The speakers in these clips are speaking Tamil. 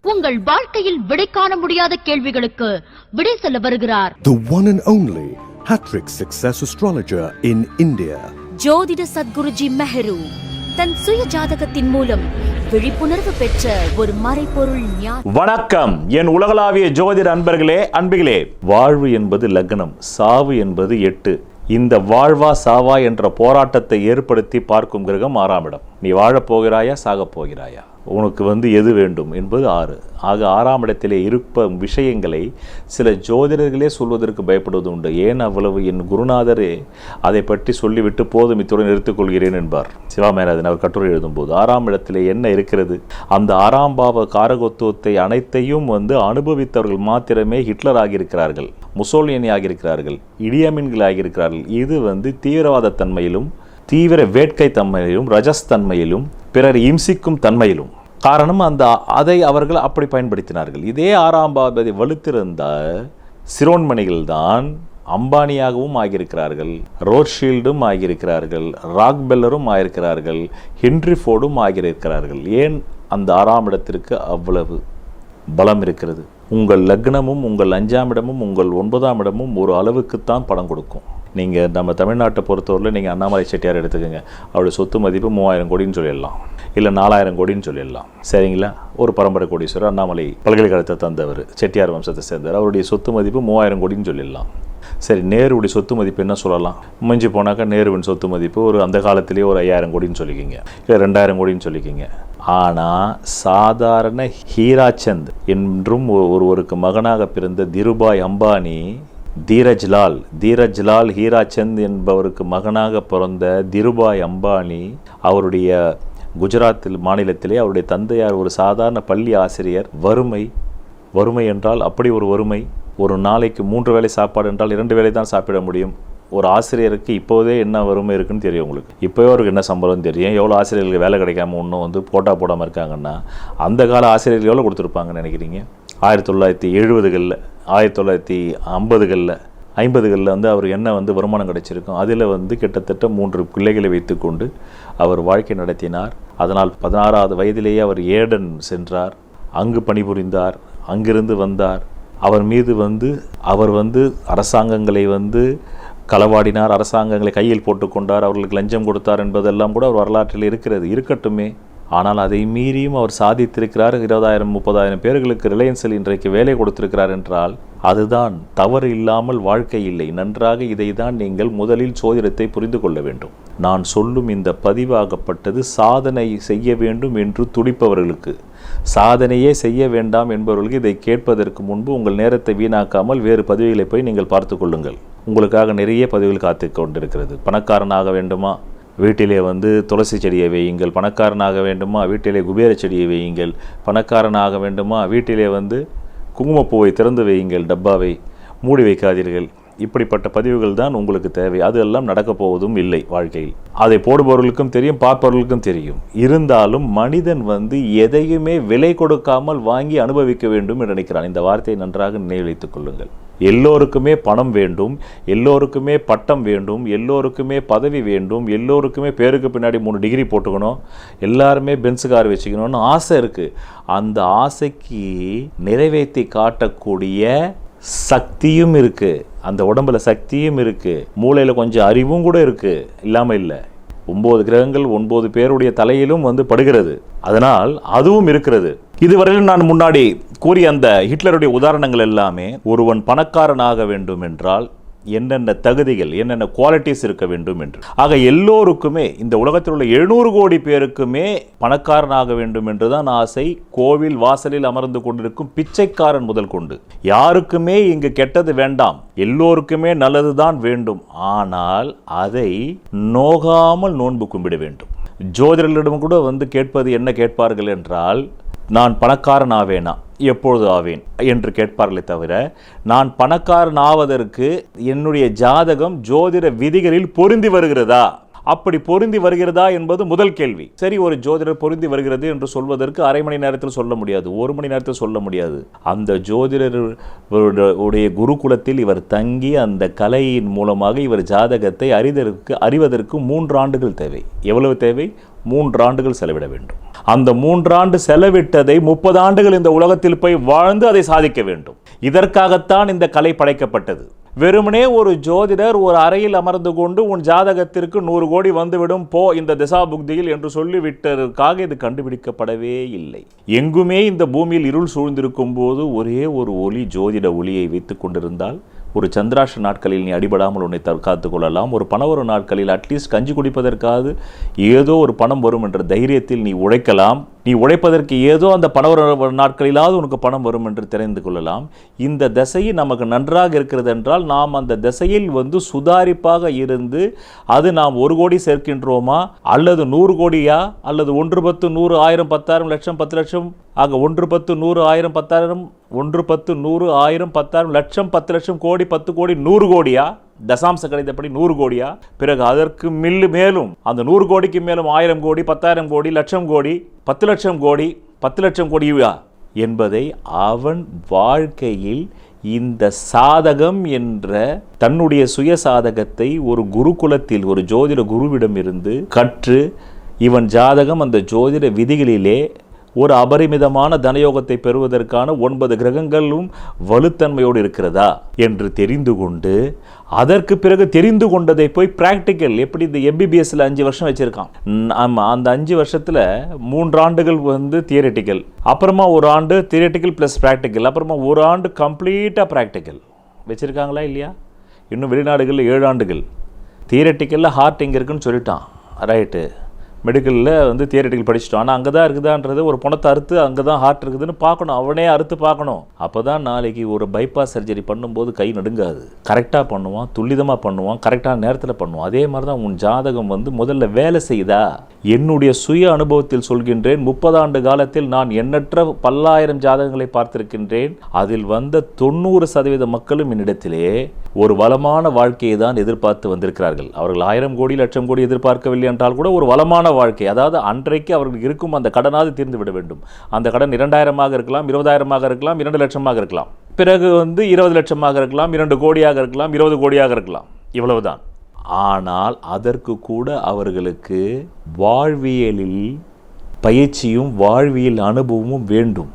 உங்கள் வாழ்க்கையில் விடை காண முடியாத கேள்விகளுக்கு விடை சொல்ல வருகிறார். The one and only Hattrick Success Astrologer in India. ஜோதிட சத்குருஜி மெஹரு தன் சுய ஜாதகத்தின் மூலம் விழிப்புணர்வு பெற்ற ஒரு மறைபொருள் ஞானி. வணக்கம் என் உலகளாவிய ஜோதிட அன்பர்களே, அன்பிகளே. வாழ்வு என்பது லக்னம், சாவு என்பது 8. இந்த வாழ்வா சாவா என்ற போராட்டத்தை ஏற்படுத்தி பார்க்கும் கிரகம் 6ஆம் இடம். நீ வாழப் போகிறாயா, சாகப் போகிறாயா, உனக்கு எது வேண்டும் என்பது 6. ஆக 6ஆம் இடத்திலே இருப்ப விஷயங்களை சில ஜோதிடர்களே சொல்வதற்கு பயப்படுவது உண்டு. ஏன் அவ்வளவு? என் குருநாதரே அதை பற்றி சொல்லிவிட்டு போதும், இத்துடன் நிறுத்திக்கொள்கிறேன் என்பார். சிவாமேராஜன் அவர் கட்டுரை எழுதும்போது 6ஆம் இடத்திலே என்ன இருக்கிறது, அந்த 6ஆம் பாவ காரகத்துவத்தை அனைத்தையும் அனுபவித்தவர்கள் மாத்திரமே ஹிட்லர் ஆகியிருக்கிறார்கள், முசோலினி ஆகியிருக்கிறார்கள், இடியமின்கள் ஆகியிருக்கிறார்கள். இது தீவிரவாத தன்மையிலும் தீவிர வேட்கை தன்மையிலும் ரஜஸ் தன்மையிலும் பிறர் இம்சிக்கும் தன்மையிலும் காரணம் அதை அவர்கள் அப்படி பயன்படுத்தினார்கள். இதே 6ஆம் பாவத்தை வலுத்திருந்த சிரோன்மணிகள் தான் அம்பானியாகவும் ஆகியிருக்கிறார்கள், ரோட்ஷீல்டும் ஆகியிருக்கிறார்கள், ராக்பெல்லரும் ஆகியிருக்கிறார்கள், ஹென்ரி ஃபோர்டும் ஆகியிருக்கிறார்கள். ஏன் அந்த 6ஆம் இடத்திற்கு அவ்வளவு பலம் இருக்கிறது? உங்கள் லக்னமும் உங்கள் 5ஆம் இடமும் உங்கள் 9ஆம் இடமும் ஒரு அளவுக்குத்தான் படம் கொடுக்கும். நீங்கள் நம்ம தமிழ்நாட்டை பொறுத்தவரையில் நீங்கள் அண்ணாமலை செட்டியார் எடுத்துக்கோங்க. அவருடைய சொத்து மதிப்பு 3000 கோடின்னு சொல்லிடலாம், இல்லை 4000 கோடின்னு சொல்லிடலாம், சரிங்களா? ஒரு பரம்பரை கோடீஸ்வரர், அண்ணாமலை பல்கலைக்கழகத்தை தந்தவர், செட்டியார் வம்சத்தை சேர்ந்தவர். அவருடைய சொத்து மதிப்பு 3000 கோடின்னு சொல்லிடலாம். சரி, நேருடைய சொத்து மதிப்பு என்ன சொல்லலாம்? மிஞ்சி போனாக்கா நேருவின் சொத்து மதிப்பு அந்த காலத்திலேயே ஒரு 5000 கோடின்னு சொல்லிக்கிங்க, இல்லை 2000 கோடின்னு சொல்லிக்கிங்க. ஆனால் சாதாரண ஹீராச்சந்த் என்றும் ஒருவருக்கு மகனாக பிறந்த திருபாய் அம்பானி, தீரஜ்லால் ஹீராச்சந்த் என்பவருக்கு மகனாக பிறந்த திருபாய் அம்பானி, அவருடைய குஜராத்தில் மாநிலத்திலே அவருடைய தந்தையார் ஒரு சாதாரண பள்ளி ஆசிரியர். வறுமை என்றால் அப்படி ஒரு வறுமை. ஒரு நாளைக்கு 3 வேளை சாப்பாடு என்றால் 2 வேளை தான் சாப்பிட முடியும். ஒரு ஆசிரியருக்கு இப்போதே என்ன வறுமை இருக்குன்னு தெரியும் உங்களுக்கு. இப்போவே அவருக்கு என்ன சம்பளம் தெரியும். எவ்வளோ ஆசிரியர்களுக்கு வேலை கிடைக்காம இன்னும் போட்டா போடாமல் இருக்காங்கன்னா அந்த கால ஆசிரியர்கள் எவ்வளோ கொடுத்துருப்பாங்கன்னு நினைக்கிறீங்க? 1970களில் 1950களில் 50களில் அவர் என்ன வருமானம் கிடைச்சிருக்கும். அதில் கிட்டத்தட்ட 3 பிள்ளைகளை வைத்துக்கொண்டு அவர் வாழ்க்கை நடத்தினார். அதனால் 16வது வயதிலேயே அவர் ஏடன் சென்றார், அங்கு பணிபுரிந்தார், அங்கிருந்து வந்தார். அவர் மீது அவர் அரசாங்கங்களை களவாடினார், அரசாங்கங்களை கையில் போட்டுக்கொண்டார், அவர்களுக்கு லஞ்சம் கொடுத்தார் என்பதெல்லாம் கூட அவர் வரலாற்றில் இருக்கிறது. இருக்கட்டுமே, ஆனால் அதை மீறியும் அவர் சாதித்திருக்கிறார். 20,000-30,000 பேர்களுக்கு ரிலையன்ஸில் இன்றைக்கு வேலை கொடுத்திருக்கிறார் என்றால் அதுதான். தவறு இல்லாமல் வாழ்க்கை இல்லை. நன்றாக இதை தான் நீங்கள் முதலில் சோதிடத்தை புரிந்து கொள்ள வேண்டும். நான் சொல்லும் இந்த பதிவாகப்பட்டது சாதனை செய்ய வேண்டும் என்று துடிப்பவர்களுக்கு, சாதனையே செய்ய வேண்டாம் என்பவர்களுக்கு இதை கேட்பதற்கு முன்பு உங்கள் நேரத்தை வீணாக்காமல் வேறு பதிவுகளை போய் நீங்கள் பார்த்து கொள்ளுங்கள். உங்களுக்காக நிறைய பதிவுகள் காத்து கொண்டிருக்கிறது. பணக்காரனாக வேண்டுமா, வீட்டிலே துளசி செடியை வையுங்கள். பணக்காரனாக வேண்டுமா, வீட்டிலே குபேர செடியை வையுங்கள். பணக்காரனாக வேண்டுமா, வீட்டிலே குங்குமப்பூவை திறந்து வையுங்கள், டப்பாவை மூடி வைக்காதீர்கள். இப்படிப்பட்ட பதிவுகள் தான் உங்களுக்கு தேவை. அதெல்லாம் நடக்கப் போவதும் இல்லை வாழ்க்கையில். அதை போடுபவர்களுக்கும் தெரியும், பார்ப்பவர்களுக்கும் தெரியும். இருந்தாலும் மனிதன் எதையுமே விலை கொடுக்காமல் வாங்கி அனுபவிக்க வேண்டும் என்று நினைக்கிறான். இந்த வார்த்தையை நன்றாக நினைவு வைத்துக் கொள்ளுங்கள். எல்லோருக்குமே பணம் வேண்டும், எல்லோருக்குமே பட்டம் வேண்டும், எல்லோருக்குமே பதவி வேண்டும், எல்லோருக்குமே பேருக்கு பின்னாடி 3 டிகிரி போட்டுக்கணும், எல்லாருமே பென்ஸ் கார் வச்சுக்கணும்னு ஆசை இருக்குது. அந்த ஆசைக்கு நிறைவேற்றி காட்டக்கூடிய சக்தியும் இருக்குது, அந்த உடம்புல சக்தியும் இருக்குது, மூளையில் கொஞ்சம் அறிவும் கூட இருக்குது, இல்லாமல் இல்லை. 9 கிரகங்கள் 9 பேருடைய தலையிலும் படுகிறது. அதனால் அதுவும் இருக்கிறது. இதுவரையில் நான் முன்னாடி கூறிய அந்த ஹிட்லருடைய உதாரணங்கள் எல்லாமே ஒருவன் பணக்காரனாக வேண்டும் என்றால் என்னென்ன தகுதிகள், என்னென்ன குவாலிட்டிஸ் இருக்க வேண்டும் என்று. ஆக எல்லோருக்குமே, இந்த உலகத்தில் உள்ள 700 கோடி பேருக்குமே பணக்காரனாக வேண்டும் என்றுதான் ஆசை. கோவில் வாசலில் அமர்ந்து கொண்டிருக்கும் பிச்சைக்காரன் முதல் கொண்டு யாருக்குமே இங்கு கெட்டது வேண்டாம், எல்லோருக்குமே நல்லதுதான் வேண்டும். ஆனால் அதை நோகாமல் நோன்பு கும்பிட வேண்டும். ஜோதிடர்களிடம் கூட கேட்பது என்ன கேட்பார்கள் என்றால், நான் பணக்காரன் ஆவேனா, எப்பொழுது ஆவேன் என்று கேட்பார்களே தவிர, நான் பணக்காரன் ஆவதற்கு என்னுடைய ஜாதகம் ஜோதிட விதிகளில் பொருந்தி வருகிறதா, அப்படி பொருந்தி வருகிறதா என்பது முதல் கேள்வி. சரி, ஒரு ஜோதிடர் பொருந்தி வருகிறது என்று சொல்வதற்கு அரை மணி நேரத்தில் சொல்ல முடியாது, 1 மணி நேரத்தில் சொல்ல முடியாது. அந்த ஜோதிடருடைய குருகுலத்தில் இவர் தங்கி அந்த கலையின் மூலமாக இவர் ஜாதகத்தை அறிவதற்கு 3 ஆண்டுகள் தேவை. எவ்வளவு தேவை? 3 ஆண்டுகள் செலவிட வேண்டும். அந்த 3 ஆண்டு செலவிட்டதை 30 ஆண்டுகள் இந்த உலகத்தில் போய் வாழ்ந்து அதை சாதிக்க வேண்டும். இதற்காகத்தான் இந்த கலை படைக்கப்பட்டது. வெறுமனே ஒரு ஜோதிடர் ஒரு அறையில் அமர்ந்து கொண்டு உன் ஜாதகத்திற்கு 100 கோடி வந்துவிடும் போ இந்த திசா புக்தியில் என்று சொல்லிவிட்டதற்காக இது கண்டுபிடிக்கப்படவே இல்லை. எங்குமே இந்த பூமியில் இருள் சூழ்ந்திருக்கும் போது ஒரே ஒரு ஒளி, ஜோதிட ஒளியை வைத்துக் கொண்டிருந்தால் ஒரு சந்திராஷ்ட நாட்களில் நீ அடிபடாமல் உன்னை தற்காத்து கொள்ளலாம். ஒரு பணவர நாட்களில் அட்லீஸ்ட் கஞ்சி குடிப்பதற்காவது ஏதோ ஒரு பணம் வரும் என்ற தைரியத்தில் நீ உழைக்கலாம். நீ உழைப்பதற்கு ஏதோ அந்த பணவர நாட்களிலாவது உனக்கு பணம் வரும் என்று தெரிந்து கொள்ளலாம். இந்த திசையை நமக்கு நன்றாக இருக்கிறது என்றால் நாம் அந்த திசையில் சுதாரிப்பாக இருந்து அது நாம் 1 கோடி சேர்க்கின்றோமா அல்லது 100 கோடியா அல்லது 1 10 100 1000 10,000 லட்சம் 10 லட்சம் ஆக 1 10 100 1000 10,000 1 10 100 1000 10,000 லட்சம் 10 லட்சம் கோடி 10 கோடி 100 கோடியா தசாம்ச கணிதப்படி 100 கோடியா? பிறகு அதற்கு மேலும் அந்த 100 கோடிக்கு மேலும் 1000 கோடி 10,000 கோடி லட்சம் கோடி 10 லட்சம் கோடி 10 லட்சம் கோடியா என்பதை அவன் வாழ்க்கையில் இந்த சாதகம் என்ற தன்னுடைய சுய சாதகத்தை ஒரு குருகுலத்தில் ஒரு ஜோதிட குருவிடம் இருந்து கற்று இவன் ஜாதகம் அந்த ஜோதிட விதிகளிலே ஒரு அபரிமிதமான தனயோகத்தை பெறுவதற்கான 9 கிரகங்களும் வலுத்தன்மையோடு இருக்கிறதா என்று தெரிந்து கொண்டு அதற்கு பிறகு தெரிந்து கொண்டதை போய் பிராக்டிக்கல் எப்படி இந்த எம்பிபிஎஸ்ல 5 வருஷம் வச்சிருக்கான். அந்த 5 வருஷத்துல 3 ஆண்டுகள் தியரிட்டிக்கல், அப்புறமா 1 ஆண்டு தியரிட்டிக்கல் பிளஸ் பிராக்டிக்கல், அப்புறமா 1 ஆண்டு கம்ப்ளீட்டா பிராக்டிக்கல் வச்சிருக்காங்களா இல்லையா? இன்னும் வெளிநாடுகளில் 7 ஆண்டுகள். தியரிட்டிக்கல்ல ஹார்ட் எங்கே இருக்குன்னு சொல்லிட்டான், ரைட்டு. மெடிக்கலில் தியரிட்டிக்கல் படிச்சுட்டோம். ஆனால் அங்கே தான் இருக்குதான்றது ஒரு பணத்தை அறுத்து அங்கே தான் ஹார்ட் இருக்குதுன்னு பார்க்கணும், அவனே அறுத்து பார்க்கணும். அப்போ தான் நாளைக்கு ஒரு பைபாஸ் சர்ஜரி பண்ணும்போது கை நடுங்காது. கரெக்டாக பண்ணுவான், துல்லிதமாக பண்ணுவான், கரெக்டான நேரத்தில் பண்ணுவான். அதே மாதிரி தான் உன் ஜாதகம் முதல்ல வேலை செய்தா. என்னுடைய சுய அனுபவத்தில் சொல்கின்றேன், 30 ஆண்டு காலத்தில் நான் எண்ணற்ற பல்லாயிரம் ஜாதகங்களை பார்த்திருக்கின்றேன். அதில் வந்த 90% மக்களும் என்னிடத்திலே ஒரு வளமான வாழ்க்கையை தான் எதிர்பார்த்து வந்திருக்கிறார்கள். அவர்கள் 1000 கோடி லட்சம் கோடி எதிர்பார்க்கவில்லை என்றால் கூட ஒரு வளமான வாழ்க்கை, அதாவது அன்றைக்கு அவர்களுக்கு இருக்கும் அந்த கடனாவது தீர்ந்து விட வேண்டும். அந்த கடன் 2000 இருக்கலாம், 20,000 இருக்கலாம், 2 லட்சமாக இருக்கலாம், பிறகு 20 லட்சமாக இருக்கலாம், 2 கோடியாக இருக்கலாம், 20 கோடியாக இருக்கலாம், இவ்வளவுதான். ஆனால் அதற்கு கூட அவர்களுக்கு வாழ்வியலில் பயிற்சியும் வாழ்வியல் அனுபவமும் வேண்டும்.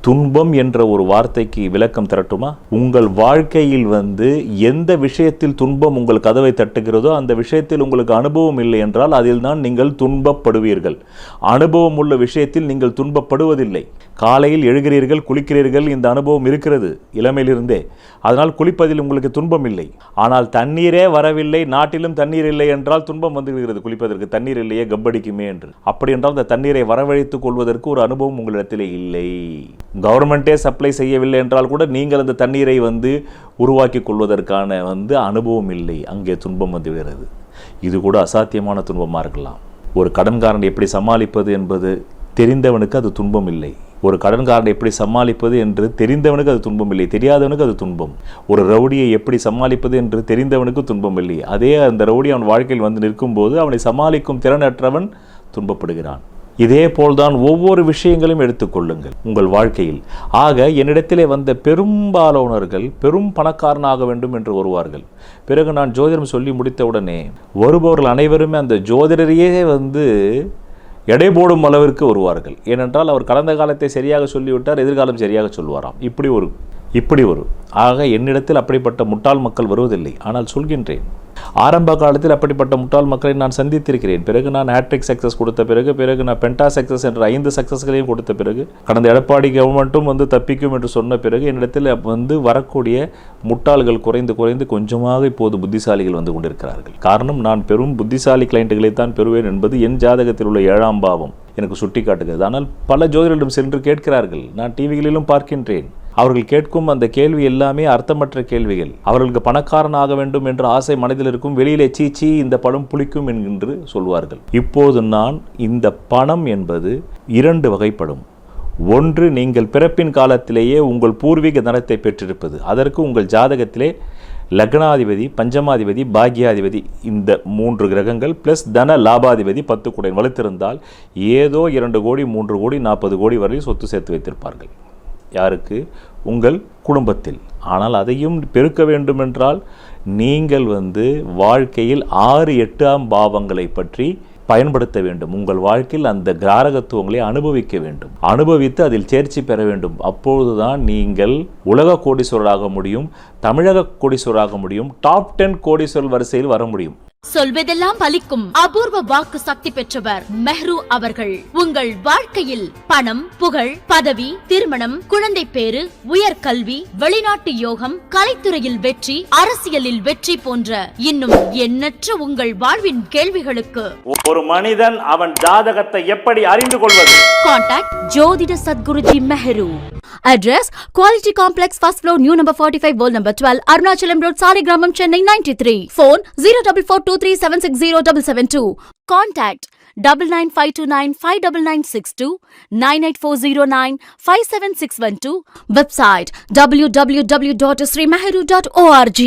துன்பம் என்ற ஒரு வார்த்தைக்கு விளக்கம் தரட்டுமா? உங்கள் வாழ்க்கையில் எந்த விஷயத்தில் துன்பம் உங்கள் கதவை தட்டுகிறதோ அந்த விஷயத்தில் உங்களுக்கு அனுபவம் இல்லை என்றால் அதில் தான் நீங்கள் துன்பப்படுவீர்கள். அனுபவம் உள்ள விஷயத்தில் நீங்கள் துன்பப்படுவதில்லை. காலையில் எழுகிறீர்கள், குளிக்கிறீர்கள், இந்த அனுபவம் இருக்கிறது இளமையிலிருந்தே, அதனால் குளிப்பதில் உங்களுக்கு துன்பம் இல்லை. ஆனால் தண்ணீரே வரவில்லை, நாட்டிலும் தண்ணீர் இல்லை என்றால் துன்பம் வந்துவிடுகிறது. குளிப்பதற்கு தண்ணீர் இல்லையே, கம்படிக்குமே என்று. அப்படி என்றால் அந்த தண்ணீரை வரவழைத்துக் கொள்வதற்கு ஒரு அனுபவம் உங்களிடத்திலே இல்லை. கவர்மெண்ட்டே சப்ளை செய்யவில்லை என்றால் கூட நீங்கள் அந்த தண்ணீரை உருவாக்கி கொள்வதற்கான அனுபவம் இல்லை, அங்கே துன்பம் வந்துவிடுகிறது. இது கூட அசாத்தியமான துன்பமாக இருக்கலாம். ஒரு கடன்காரன் எப்படி சமாளிப்பது என்பது தெரிந்தவனுக்கு அது துன்பம் இல்லை. ஒரு கடன்காரனை எப்படி சமாளிப்பது என்று தெரிந்தவனுக்கு அது துன்பம் இல்லை, தெரியாதவனுக்கு அது துன்பம். ஒரு ரவுடியை எப்படி சமாளிப்பது என்று தெரிந்தவனுக்கு துன்பம் இல்லை. அதே அந்த ரவுடி அவன் வாழ்க்கையில் நிற்கும்போது அவனை சமாளிக்கும் திறனற்றவன் துன்பப்படுகிறான். இதே போல்தான் ஒவ்வொரு விஷயங்களையும் எடுத்துக்கொள்ளுங்கள் உங்கள் வாழ்க்கையில். ஆக என்னிடத்திலே வந்த பெரும்பாலானவர்கள் பெரும் பணக்காரனாக வேண்டும் என்று வருவார்கள். பிறகு நான் ஜோதிடம் சொல்லி முடித்தவுடனே வருபவர்கள் அனைவருமே அந்த ஜோதிடரையே எடை போடும் அளவிற்கு வருவார்கள். ஏனென்றால் அவர் கடந்த காலத்தை சரியாக சொல்லிவிட்டார், எதிர்காலம் சரியாக சொல்வாராம். இப்படி ஒரு ஆக என்னிடத்தில் அப்படிப்பட்ட முட்டாள் மக்கள் வருவதில்லை. ஆனால் சொல்கின்றேன், ஆரம்ப காலத்தில் அப்படிப்பட்ட முட்டாள் மக்களை நான் சந்தித்திருக்கிறேன். பிறகு நான் ஹேட்ரிக் சக்ஸஸ் கொடுத்த பிறகு நான் பென்டா சக்ஸஸ் என்ற 5 சக்ஸஸ்களையும் கொடுத்த பிறகு, கடந்த எடப்பாடி கவர்மெண்ட்டும் தப்பிக்கும் என்று சொன்ன பிறகு என்னிடத்தில் வரக்கூடிய முட்டாள்கள் குறைந்து கொஞ்சமாக இப்போது புத்திசாலிகள் வந்து கொண்டிருக்கிறார்கள். காரணம், நான் பெரும் புத்திசாலி கிளைண்ட்டுகளைத்தான் பெறுவேன் என்பது என் ஜாதகத்தில் உள்ள 7ஆம் பாவம் எனக்கு சுட்டி காட்டுகிறது. ஆனால் பல ஜோதிடரிடம் சென்று கேட்கிறார்கள், நான் டிவிகளிலும் பார்க்கின்றேன். அவர்கள் கேட்கும் அந்த கேள்வி எல்லாமே அர்த்தமற்ற கேள்விகள். அவர்களுக்கு பணக்காரன் ஆக வேண்டும் என்ற ஆசை மனதில் இருக்கும், வெளியிலே சீச்சி இந்த பணம் புளிக்கும் என்று சொல்வார்கள். இப்போது நான் இந்த பணம் என்பது 2 வகைப்படும். ஒன்று, நீங்கள் பிறப்பின் காலத்திலேயே உங்கள் பூர்வீக தனத்தை பெற்றிருப்பது. அதற்கு உங்கள் ஜாதகத்திலே லக்னாதிபதி, பஞ்சமாதிபதி, பாக்யாதிபதி இந்த 3 கிரகங்கள் பிளஸ் தன லாபாதிபதி 10 கூட வலுத்திருந்தால் ஏதோ 2 கோடி 3 கோடி 40 கோடி வரையில் சொத்து சேர்த்து வைத்திருப்பார்கள். யாருக்கு? உங்கள் குடும்பத்தில். ஆனால் அதையும் பெருக்க வேண்டுமென்றால் நீங்கள் வாழ்க்கையில் 6, 8ஆம் பாவங்களை பற்றி பயன்படுத்த வேண்டும். உங்கள் வாழ்க்கையில் அந்த கிராரகத்துவங்களை அனுபவிக்க வேண்டும். அனுபவித்து அதில் தேர்ச்சி பெற வேண்டும். அப்பொழுதுதான் நீங்கள் உலக கோடீஸ்வரராக முடியும், தமிழக கோடீஸ்வரராக முடியும், டாப் 10 கோடீஸ்வரர் வரிசையில் வர முடியும். சொல்வதெல்லாம் பலிக்கும் அபூர்வ வாக்கு சக்தி பெற்றவர் மெஹ்ரு அவர்கள். உங்கள் வாழ்க்கையில் பணம், புகழ், பதவி, திருமணம், குழந்தை பேறு, உயர்கல்வி, வெளிநாட்டு யோகம், கலைத்துறையில் வெற்றி, அரசியலில் வெற்றி போன்ற இன்னும் எண்ணற்ற உங்கள் வாழ்வின் கேள்விகளுக்கு ஒரு மனிதன் அவன் ஜாதகத்தை எப்படி அறிந்து கொள்வது? கான்டாக்ட் ஜோதிட Sadguruji Mehru. Address Quality Complex, first floor, new number 45, wall number 12, Arunachalam Road, Saligramam, Chennai 93. Phone 04423760772. Contact 995295962, 98409 57612. Website www.srimehru.org.